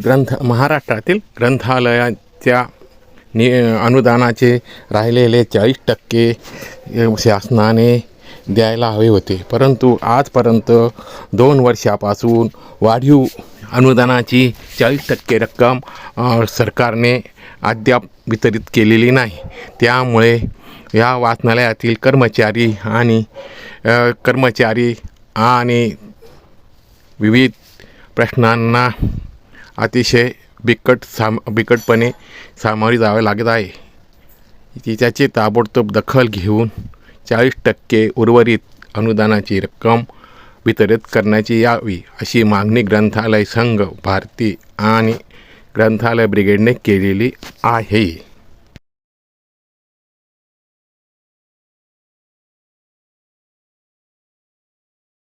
महाराष्ट्रातील ग्रंथालयाच्या अनुदानाचे राहिलेले 40% शासनाने द्यायला हवे होते, परंतु आजपर्यंत 2 वर्षापासून वाढीव अनुदानाची 40% रक्कम सरकारने अद्याप वितरित केलेली नाही। त्यामुळे या वाचनालयातील कर्मचारी आणि विविध प्रश्नांना अतिशय बिकटपणे सामोरे जावे लागत आहे। त्याची ताबडतोब दखल घेऊन 40% उर्वरित अनुदानाची रक्कम वितरित करण्याची यावी अशी मागणी ग्रंथालय संघ भारती आणि ग्रंथालय ब्रिगेडने केलेली आहे।